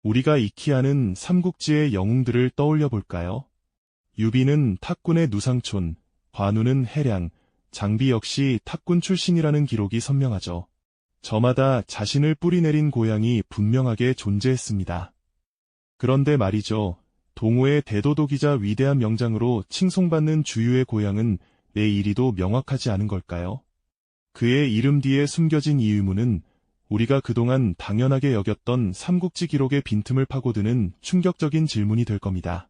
우리가 익히 아는 삼국지의 영웅들을 떠올려 볼까요? 유비는 탁군의 누상촌, 관우는 해량, 장비 역시 탁군 출신이라는 기록이 선명하죠. 저마다 자신을 뿌리내린 고향이 분명하게 존재했습니다. 그런데 말이죠. 동호의 대도독이자 위대한 명장으로 칭송받는 주유의 고향은 내 이리도 명확하지 않은 걸까요? 그의 이름 뒤에 숨겨진 이 의문은 우리가 그동안 당연하게 여겼던 삼국지 기록의 빈틈을 파고드는 충격적인 질문이 될 겁니다.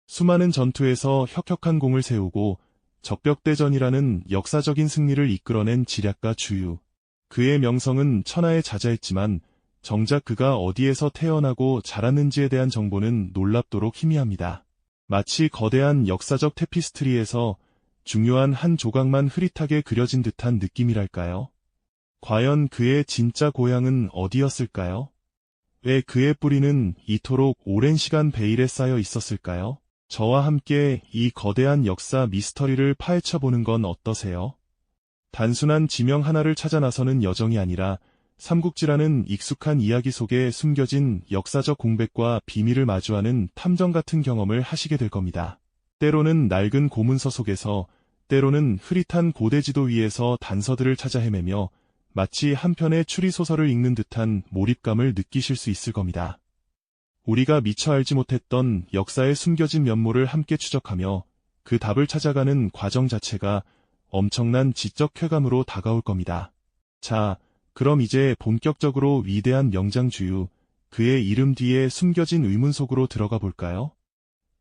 수많은 전투에서 혁혁한 공을 세우고 적벽대전이라는 역사적인 승리를 이끌어낸 지략가 주유. 그의 명성은 천하에 자자했지만 정작 그가 어디에서 태어나고 자랐는지에 대한 정보는 놀랍도록 희미합니다. 마치 거대한 역사적 테피스트리에서 중요한 한 조각만 흐릿하게 그려진 듯한 느낌이랄까요? 과연 그의 진짜 고향은 어디였을까요? 왜 그의 뿌리는 이토록 오랜 시간 베일에 쌓여 있었을까요? 저와 함께 이 거대한 역사 미스터리를 파헤쳐보는 건 어떠세요? 단순한 지명 하나를 찾아 나서는 여정이 아니라 삼국지라는 익숙한 이야기 속에 숨겨진 역사적 공백과 비밀을 마주하는 탐정 같은 경험을 하시게 될 겁니다. 때로는 낡은 고문서 속에서, 때로는 흐릿한 고대 지도 위에서 단서들을 찾아 헤매며 마치 한 편의 추리소설을 읽는 듯한 몰입감을 느끼실 수 있을 겁니다. 우리가 미처 알지 못했던 역사의 숨겨진 면모를 함께 추적하며 그 답을 찾아가는 과정 자체가 엄청난 지적 쾌감으로 다가올 겁니다. 자, 그럼 이제 본격적으로 위대한 명장 주유, 그의 이름 뒤에 숨겨진 의문 속으로 들어가 볼까요?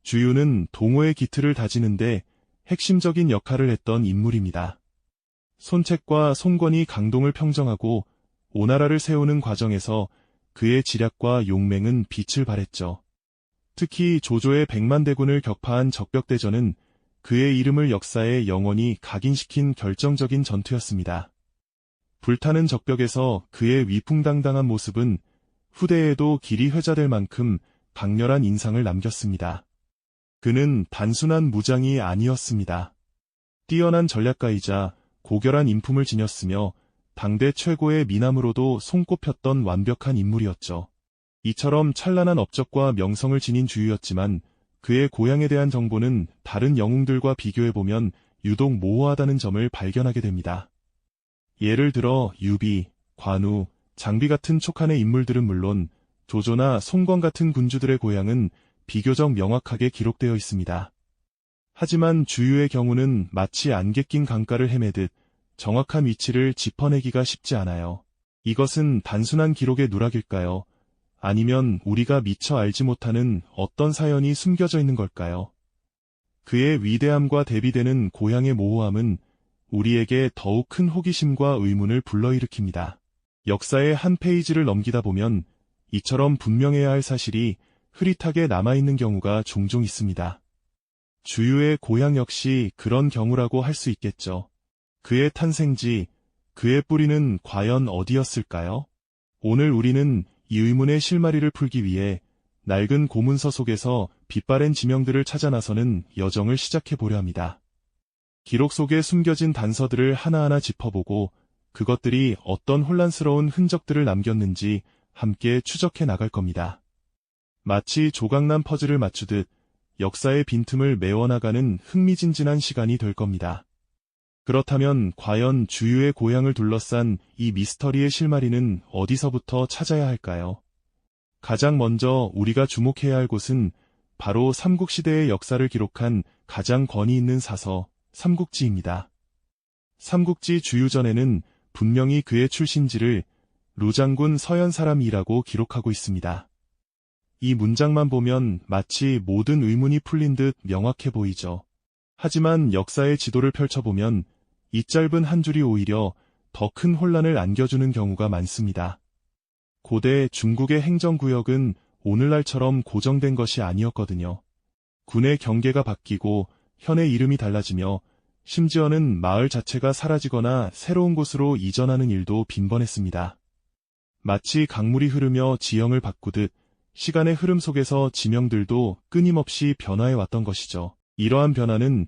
주유는 동호의 기틀을 다지는데 핵심적인 역할을 했던 인물입니다. 손책과 손권이 강동을 평정하고 오나라를 세우는 과정에서 그의 지략과 용맹은 빛을 발했죠. 특히 조조의 100만 대군을 격파한 적벽대전은 그의 이름을 역사에 영원히 각인시킨 결정적인 전투였습니다. 불타는 적벽에서 그의 위풍당당한 모습은 후대에도 길이 회자될 만큼 강렬한 인상을 남겼습니다. 그는 단순한 무장이 아니었습니다. 뛰어난 전략가이자 고결한 인품을 지녔으며 당대 최고의 미남으로도 손꼽혔던 완벽한 인물이었죠. 이처럼 찬란한 업적과 명성을 지닌 주유였지만 그의 고향에 대한 정보는 다른 영웅들과 비교해보면 유독 모호하다는 점을 발견하게 됩니다. 예를 들어 유비, 관우, 장비 같은 촉한의 인물들은 물론 조조나 송권 같은 군주들의 고향은 비교적 명확하게 기록되어 있습니다. 하지만 주유의 경우는 마치 안개 낀 강가를 헤매듯 정확한 위치를 짚어내기가 쉽지 않아요. 이것은 단순한 기록의 누락일까요? 아니면 우리가 미처 알지 못하는 어떤 사연이 숨겨져 있는 걸까요? 그의 위대함과 대비되는 고향의 모호함은 우리에게 더욱 큰 호기심과 의문을 불러일으킵니다. 역사의 한 페이지를 넘기다 보면 이처럼 분명해야 할 사실이 흐릿하게 남아있는 경우가 종종 있습니다. 주유의 고향 역시 그런 경우라고 할 수 있겠죠. 그의 탄생지, 그의 뿌리는 과연 어디였을까요? 오늘 우리는 이 의문의 실마리를 풀기 위해 낡은 고문서 속에서 빛바랜 지명들을 찾아 나서는 여정을 시작해 보려 합니다. 기록 속에 숨겨진 단서들을 하나하나 짚어보고 그것들이 어떤 혼란스러운 흔적들을 남겼는지 함께 추적해 나갈 겁니다. 마치 조각난 퍼즐을 맞추듯 역사의 빈틈을 메워나가는 흥미진진한 시간이 될 겁니다. 그렇다면 과연 주유의 고향을 둘러싼 이 미스터리의 실마리는 어디서부터 찾아야 할까요? 가장 먼저 우리가 주목해야 할 곳은 바로 삼국시대의 역사를 기록한 가장 권위 있는 사서, 삼국지입니다. 삼국지 주유전에는 분명히 그의 출신지를 루장군 서현 사람이라고 기록하고 있습니다. 이 문장만 보면 마치 모든 의문이 풀린 듯 명확해 보이죠. 하지만 역사의 지도를 펼쳐보면 이 짧은 한 줄이 오히려 더 큰 혼란을 안겨주는 경우가 많습니다. 고대 중국의 행정구역은 오늘날처럼 고정된 것이 아니었거든요. 군의 경계가 바뀌고 현의 이름이 달라지며 심지어는 마을 자체가 사라지거나 새로운 곳으로 이전하는 일도 빈번했습니다. 마치 강물이 흐르며 지형을 바꾸듯 시간의 흐름 속에서 지명들도 끊임없이 변화해왔던 것이죠. 이러한 변화는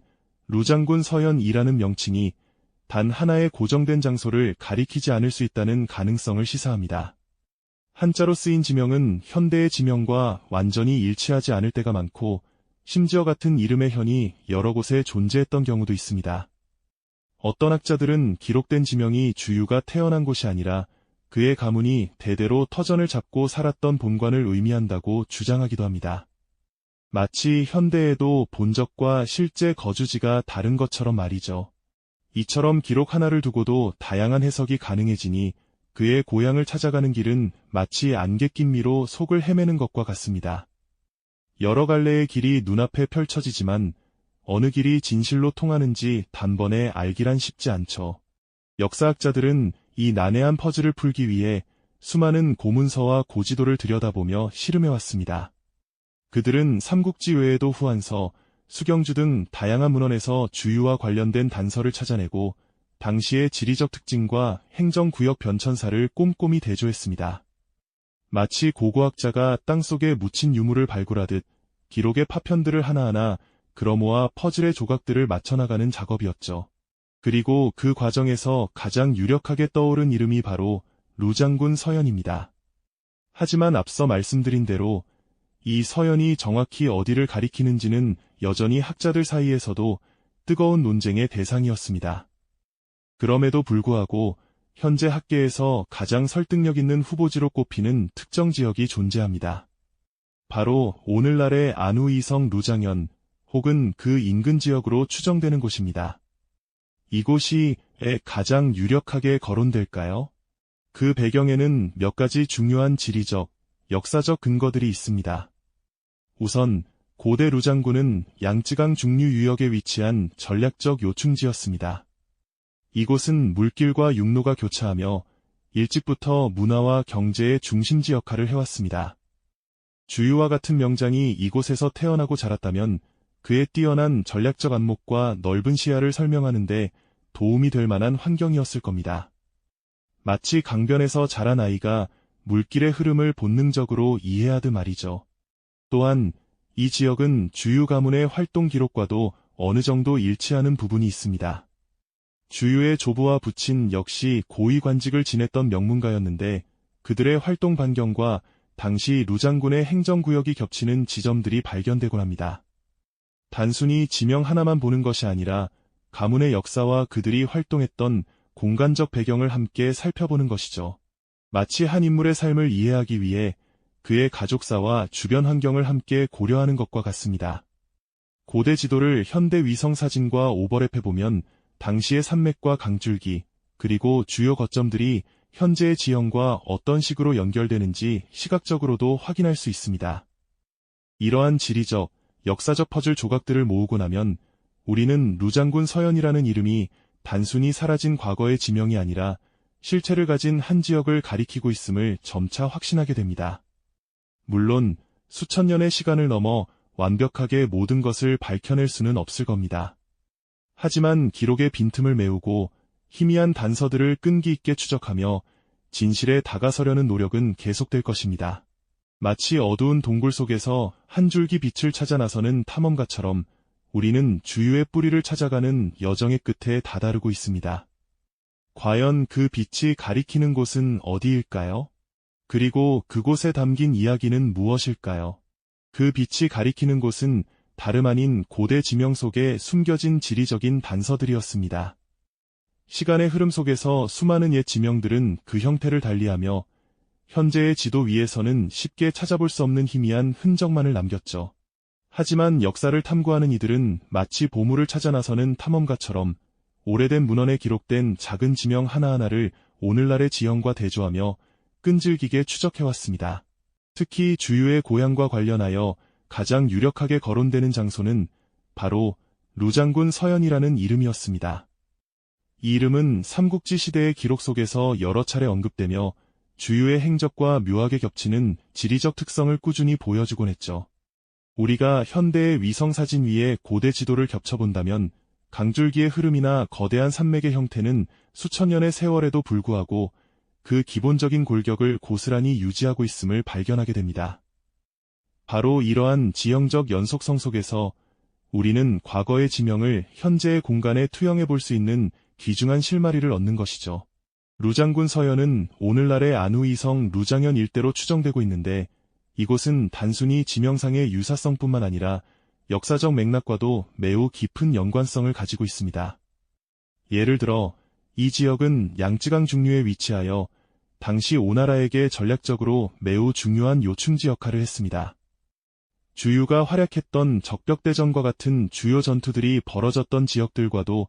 루장군 서현이라는 명칭이 단 하나의 고정된 장소를 가리키지 않을 수 있다는 가능성을 시사합니다. 한자로 쓰인 지명은 현대의 지명과 완전히 일치하지 않을 때가 많고, 심지어 같은 이름의 현이 여러 곳에 존재했던 경우도 있습니다. 어떤 학자들은 기록된 지명이 주유가 태어난 곳이 아니라 그의 가문이 대대로 터전을 잡고 살았던 본관을 의미한다고 주장하기도 합니다. 마치 현대에도 본적과 실제 거주지가 다른 것처럼 말이죠. 이처럼 기록 하나를 두고도 다양한 해석이 가능해지니 그의 고향을 찾아가는 길은 마치 안개 낀미로 속을 헤매는 것과 같습니다. 여러 갈래의 길이 눈앞에 펼쳐지지만 어느 길이 진실로 통하는지 단번에 알기란 쉽지 않죠. 역사학자들은 이 난해한 퍼즐을 풀기 위해 수많은 고문서와 고지도를 들여다보며 실험해왔습니다. 그들은 삼국지 외에도 후한서, 수경주 등 다양한 문헌에서 주유와 관련된 단서를 찾아내고 당시의 지리적 특징과 행정구역 변천사를 꼼꼼히 대조했습니다. 마치 고고학자가 땅속에 묻힌 유물을 발굴하듯 기록의 파편들을 하나하나 그러모아 퍼즐의 조각들을 맞춰나가는 작업이었죠. 그리고 그 과정에서 가장 유력하게 떠오른 이름이 바로 루장군 서현입니다. 하지만 앞서 말씀드린 대로 이 서현이 정확히 어디를 가리키는지는 여전히 학자들 사이에서도 뜨거운 논쟁의 대상이었습니다. 그럼에도 불구하고 현재 학계에서 가장 설득력 있는 후보지로 꼽히는 특정 지역이 존재합니다. 바로 오늘날의 안우이성 루장현 혹은 그 인근 지역으로 추정되는 곳입니다. 이곳이 가장 유력하게 거론될까요? 그 배경에는 몇 가지 중요한 지리적, 역사적 근거들이 있습니다. 우선 고대 루장군은 양쯔강 중류 유역에 위치한 전략적 요충지였습니다. 이곳은 물길과 육로가 교차하며 일찍부터 문화와 경제의 중심지 역할을 해왔습니다. 주유와 같은 명장이 이곳에서 태어나고 자랐다면 그의 뛰어난 전략적 안목과 넓은 시야를 설명하는 데 도움이 될 만한 환경이었을 겁니다. 마치 강변에서 자란 아이가 물길의 흐름을 본능적으로 이해하듯 말이죠. 또한 이 지역은 주유 가문의 활동 기록과도 어느 정도 일치하는 부분이 있습니다. 주유의 조부와 부친 역시 고위 관직을 지냈던 명문가였는데 그들의 활동 반경과 당시 루장군의 행정구역이 겹치는 지점들이 발견되곤 합니다. 단순히 지명 하나만 보는 것이 아니라 가문의 역사와 그들이 활동했던 공간적 배경을 함께 살펴보는 것이죠. 마치 한 인물의 삶을 이해하기 위해 그의 가족사와 주변 환경을 함께 고려하는 것과 같습니다. 고대 지도를 현대 위성 사진과 오버랩해보면 당시의 산맥과 강줄기, 그리고 주요 거점들이 현재의 지형과 어떤 식으로 연결되는지 시각적으로도 확인할 수 있습니다. 이러한 지리적, 역사적 퍼즐 조각들을 모으고 나면 우리는 루장군 서현이라는 이름이 단순히 사라진 과거의 지명이 아니라 실체를 가진 한 지역을 가리키고 있음을 점차 확신하게 됩니다. 물론 수천 년의 시간을 넘어 완벽하게 모든 것을 밝혀낼 수는 없을 겁니다. 하지만 기록의 빈틈을 메우고 희미한 단서들을 끈기 있게 추적하며 진실에 다가서려는 노력은 계속될 것입니다. 마치 어두운 동굴 속에서 한 줄기 빛을 찾아 나서는 탐험가처럼 우리는 주유의 뿌리를 찾아가는 여정의 끝에 다다르고 있습니다. 과연 그 빛이 가리키는 곳은 어디일까요? 그리고 그곳에 담긴 이야기는 무엇일까요? 그 빛이 가리키는 곳은 다름 아닌 고대 지명 속에 숨겨진 지리적인 단서들이었습니다. 시간의 흐름 속에서 수많은 옛 지명들은 그 형태를 달리하며 현재의 지도 위에서는 쉽게 찾아볼 수 없는 희미한 흔적만을 남겼죠. 하지만 역사를 탐구하는 이들은 마치 보물을 찾아 나서는 탐험가처럼 오래된 문헌에 기록된 작은 지명 하나하나를 오늘날의 지형과 대조하며 끈질기게 추적해왔습니다. 특히 주유의 고향과 관련하여 가장 유력하게 거론되는 장소는 바로 루장군 서현이라는 이름이었습니다. 이 이름은 삼국지 시대의 기록 속에서 여러 차례 언급되며 주유의 행적과 묘하게 겹치는 지리적 특성을 꾸준히 보여주곤 했죠. 우리가 현대의 위성사진 위에 고대 지도를 겹쳐본다면 강줄기의 흐름이나 거대한 산맥의 형태는 수천 년의 세월에도 불구하고 그 기본적인 골격을 고스란히 유지하고 있음을 발견하게 됩니다. 바로 이러한 지형적 연속성 속에서 우리는 과거의 지명을 현재의 공간에 투영해 볼 수 있는 귀중한 실마리를 얻는 것이죠. 루장군 서현은 오늘날의 안우이성 루장현 일대로 추정되고 있는데 이곳은 단순히 지명상의 유사성뿐만 아니라 역사적 맥락과도 매우 깊은 연관성을 가지고 있습니다. 예를 들어 이 지역은 양쯔강 중류에 위치하여 당시 오나라에게 전략적으로 매우 중요한 요충지 역할을 했습니다. 주유가 활약했던 적벽대전과 같은 주요 전투들이 벌어졌던 지역들과도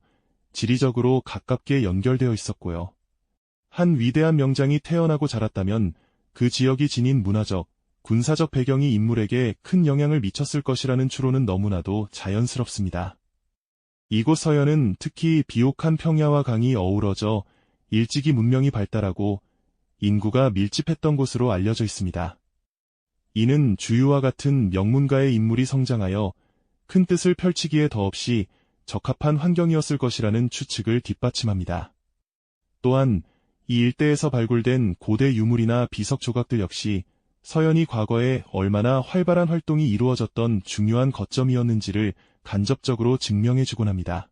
지리적으로 가깝게 연결되어 있었고요. 한 위대한 명장이 태어나고 자랐다면 그 지역이 지닌 문화적, 군사적 배경이 인물에게 큰 영향을 미쳤을 것이라는 추론은 너무나도 자연스럽습니다. 이곳 서현은 특히 비옥한 평야와 강이 어우러져 일찍이 문명이 발달하고 인구가 밀집했던 곳으로 알려져 있습니다. 이는 주유와 같은 명문가의 인물이 성장하여 큰 뜻을 펼치기에 더없이 적합한 환경이었을 것이라는 추측을 뒷받침합니다. 또한 이 일대에서 발굴된 고대 유물이나 비석 조각들 역시 서현이 과거에 얼마나 활발한 활동이 이루어졌던 중요한 거점이었는지를 간접적으로 증명해주곤 합니다.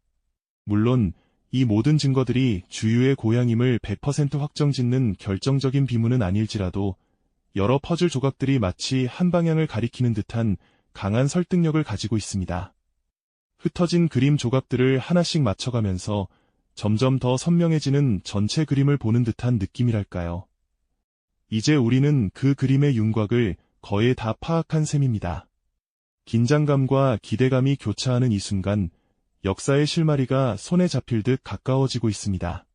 물론 이 모든 증거들이 주유의 고향임을 100% 확정짓는 결정적인 비문은 아닐지라도 여러 퍼즐 조각들이 마치 한 방향을 가리키는 듯한 강한 설득력을 가지고 있습니다. 흩어진 그림 조각들을 하나씩 맞춰가면서 점점 더 선명해지는 전체 그림을 보는 듯한 느낌이랄까요. 이제 우리는 그 그림의 윤곽을 거의 다 파악한 셈입니다. 긴장감과 기대감이 교차하는 이 순간 역사의 실마리가 손에 잡힐 듯 가까워지고 있습니다.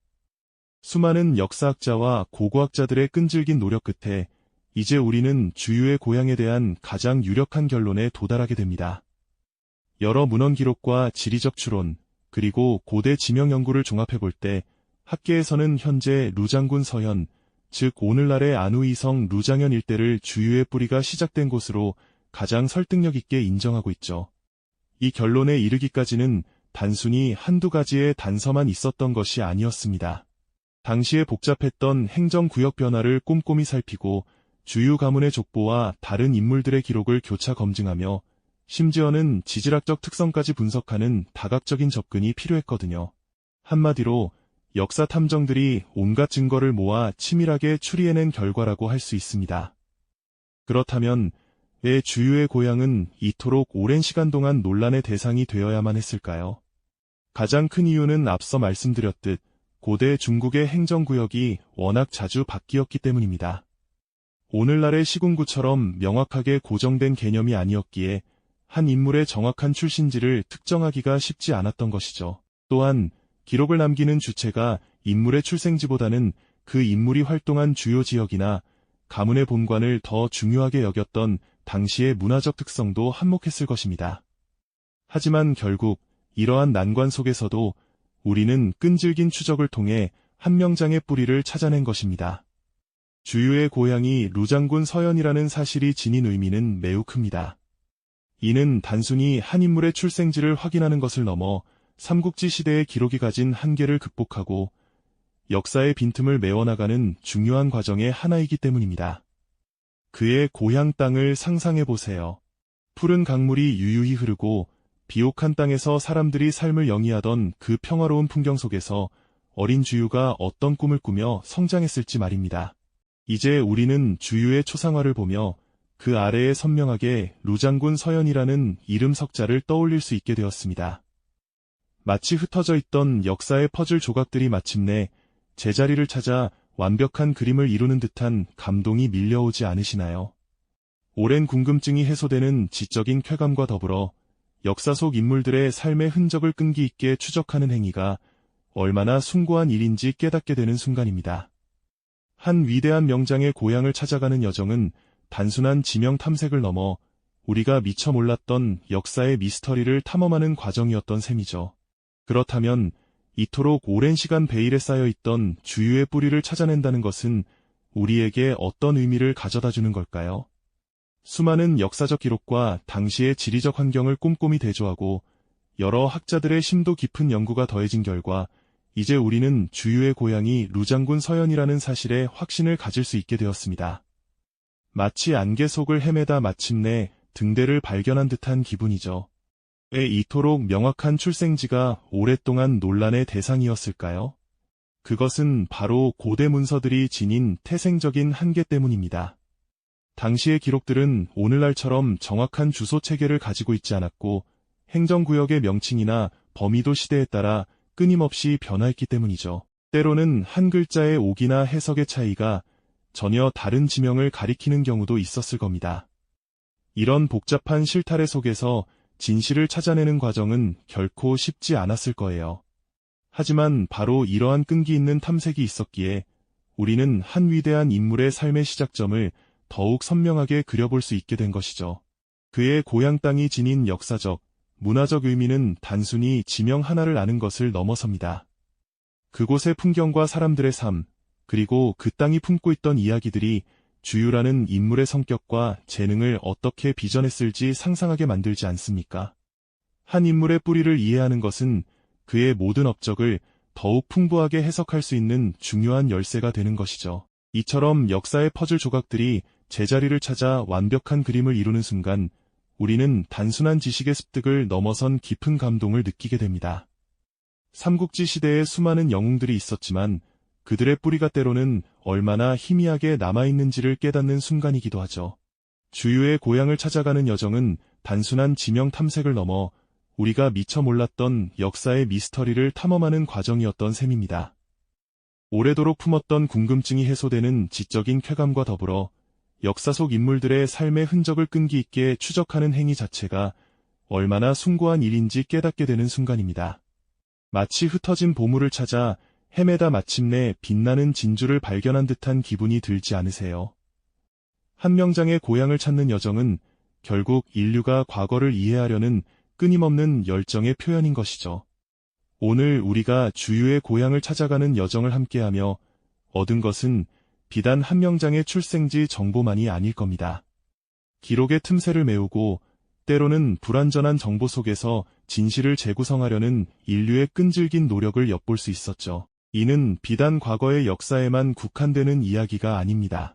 수많은 역사학자와 고고학자들의 끈질긴 노력 끝에 이제 우리는 주유의 고향에 대한 가장 유력한 결론에 도달하게 됩니다. 여러 문헌 기록과 지리적 추론, 그리고 고대 지명 연구를 종합해볼 때 학계에서는 현재 루장군 서현, 즉 오늘날의 안우이성 루장현 일대를 주유의 뿌리가 시작된 곳으로 가장 설득력 있게 인정하고 있죠. 이 결론에 이르기까지는 단순히 한두 가지의 단서만 있었던 것이 아니었습니다. 당시의 복잡했던 행정구역 변화를 꼼꼼히 살피고 주유 가문의 족보와 다른 인물들의 기록을 교차 검증하며 심지어는 지질학적 특성까지 분석하는 다각적인 접근이 필요했거든요. 한마디로 역사 탐정들이 온갖 증거를 모아 치밀하게 추리해낸 결과라고 할 수 있습니다. 그렇다면 왜 주유의 고향은 이토록 오랜 시간 동안 논란의 대상이 되어야만 했을까요? 가장 큰 이유는 앞서 말씀드렸듯 고대 중국의 행정구역이 워낙 자주 바뀌었기 때문입니다. 오늘날의 시군구처럼 명확하게 고정된 개념이 아니었기에 한 인물의 정확한 출신지를 특정하기가 쉽지 않았던 것이죠. 또한 기록을 남기는 주체가 인물의 출생지보다는 그 인물이 활동한 주요 지역이나 가문의 본관을 더 중요하게 여겼던 당시의 문화적 특성도 한몫했을 것입니다. 하지만 결국 이러한 난관 속에서도 우리는 끈질긴 추적을 통해 한 명장의 뿌리를 찾아낸 것입니다. 주유의 고향이 루장군 서현이라는 사실이 지닌 의미는 매우 큽니다. 이는 단순히 한 인물의 출생지를 확인하는 것을 넘어 삼국지 시대의 기록이 가진 한계를 극복하고 역사의 빈틈을 메워나가는 중요한 과정의 하나이기 때문입니다. 그의 고향 땅을 상상해보세요. 푸른 강물이 유유히 흐르고 비옥한 땅에서 사람들이 삶을 영위하던 그 평화로운 풍경 속에서 어린 주유가 어떤 꿈을 꾸며 성장했을지 말입니다. 이제 우리는 주유의 초상화를 보며 그 아래에 선명하게 루장군 서현이라는 이름 석자를 떠올릴 수 있게 되었습니다. 마치 흩어져 있던 역사의 퍼즐 조각들이 마침내 제자리를 찾아 완벽한 그림을 이루는 듯한 감동이 밀려오지 않으시나요? 오랜 궁금증이 해소되는 지적인 쾌감과 더불어 역사 속 인물들의 삶의 흔적을 끈기 있게 추적하는 행위가 얼마나 숭고한 일인지 깨닫게 되는 순간입니다. 한 위대한 명장의 고향을 찾아가는 여정은 단순한 지명 탐색을 넘어 우리가 미처 몰랐던 역사의 미스터리를 탐험하는 과정이었던 셈이죠. 그렇다면 이토록 오랜 시간 베일에 쌓여있던 주유의 뿌리를 찾아낸다는 것은 우리에게 어떤 의미를 가져다 주는 걸까요? 수많은 역사적 기록과 당시의 지리적 환경을 꼼꼼히 대조하고 여러 학자들의 심도 깊은 연구가 더해진 결과 이제 우리는 주유의 고향이 루장군 서현이라는 사실에 확신을 가질 수 있게 되었습니다. 마치 안개 속을 헤매다 마침내 등대를 발견한 듯한 기분이죠. 왜 이토록 명확한 출생지가 오랫동안 논란의 대상이었을까요? 그것은 바로 고대 문서들이 지닌 태생적인 한계 때문입니다. 당시의 기록들은 오늘날처럼 정확한 주소 체계를 가지고 있지 않았고 행정구역의 명칭이나 범위도 시대에 따라 끊임없이 변화했기 때문이죠. 때로는 한 글자의 옥이나 해석의 차이가 전혀 다른 지명을 가리키는 경우도 있었을 겁니다. 이런 복잡한 실타래 속에서 진실을 찾아내는 과정은 결코 쉽지 않았을 거예요. 하지만 바로 이러한 끈기 있는 탐색이 있었기에 우리는 한 위대한 인물의 삶의 시작점을 더욱 선명하게 그려볼 수 있게 된 것이죠. 그의 고향 땅이 지닌 역사적, 문화적 의미는 단순히 지명 하나를 아는 것을 넘어섭니다. 그곳의 풍경과 사람들의 삶, 그리고 그 땅이 품고 있던 이야기들이 주유라는 인물의 성격과 재능을 어떻게 빚어냈을지 상상하게 만들지 않습니까? 한 인물의 뿌리를 이해하는 것은 그의 모든 업적을 더욱 풍부하게 해석할 수 있는 중요한 열쇠가 되는 것이죠. 이처럼 역사의 퍼즐 조각들이 제자리를 찾아 완벽한 그림을 이루는 순간 우리는 단순한 지식의 습득을 넘어선 깊은 감동을 느끼게 됩니다. 삼국지 시대에 수많은 영웅들이 있었지만 그들의 뿌리가 때로는 얼마나 희미하게 남아있는지를 깨닫는 순간이기도 하죠. 주유의 고향을 찾아가는 여정은 단순한 지명 탐색을 넘어 우리가 미처 몰랐던 역사의 미스터리를 탐험하는 과정이었던 셈입니다. 오래도록 품었던 궁금증이 해소되는 지적인 쾌감과 더불어 역사 속 인물들의 삶의 흔적을 끈기 있게 추적하는 행위 자체가 얼마나 숭고한 일인지 깨닫게 되는 순간입니다. 마치 흩어진 보물을 찾아 헤매다 마침내 빛나는 진주를 발견한 듯한 기분이 들지 않으세요? 한 명장의 고향을 찾는 여정은 결국 인류가 과거를 이해하려는 끊임없는 열정의 표현인 것이죠. 오늘 우리가 주유의 고향을 찾아가는 여정을 함께하며 얻은 것은 비단 한 명장의 출생지 정보만이 아닐 겁니다. 기록의 틈새를 메우고 때로는 불완전한 정보 속에서 진실을 재구성하려는 인류의 끈질긴 노력을 엿볼 수 있었죠. 이는 비단 과거의 역사에만 국한되는 이야기가 아닙니다.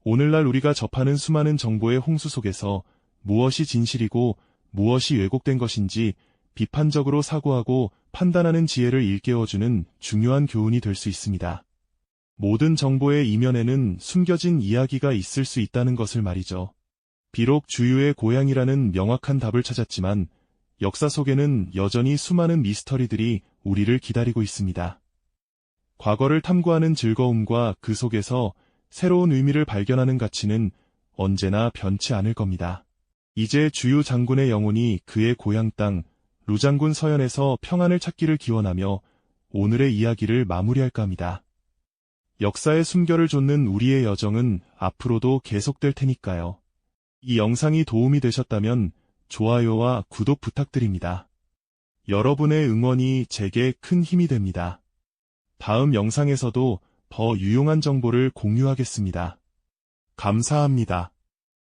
오늘날 우리가 접하는 수많은 정보의 홍수 속에서 무엇이 진실이고 무엇이 왜곡된 것인지 비판적으로 사고하고 판단하는 지혜를 일깨워주는 중요한 교훈이 될 수 있습니다. 모든 정보의 이면에는 숨겨진 이야기가 있을 수 있다는 것을 말이죠. 비록 주유의 고향이라는 명확한 답을 찾았지만 역사 속에는 여전히 수많은 미스터리들이 우리를 기다리고 있습니다. 과거를 탐구하는 즐거움과 그 속에서 새로운 의미를 발견하는 가치는 언제나 변치 않을 겁니다. 이제 주유 장군의 영혼이 그의 고향 땅 루장군 서현에서 평안을 찾기를 기원하며 오늘의 이야기를 마무리할까 합니다. 역사의 숨결을 좇는 우리의 여정은 앞으로도 계속될 테니까요. 이 영상이 도움이 되셨다면 좋아요와 구독 부탁드립니다. 여러분의 응원이 제게 큰 힘이 됩니다. 다음 영상에서도 더 유용한 정보를 공유하겠습니다. 감사합니다.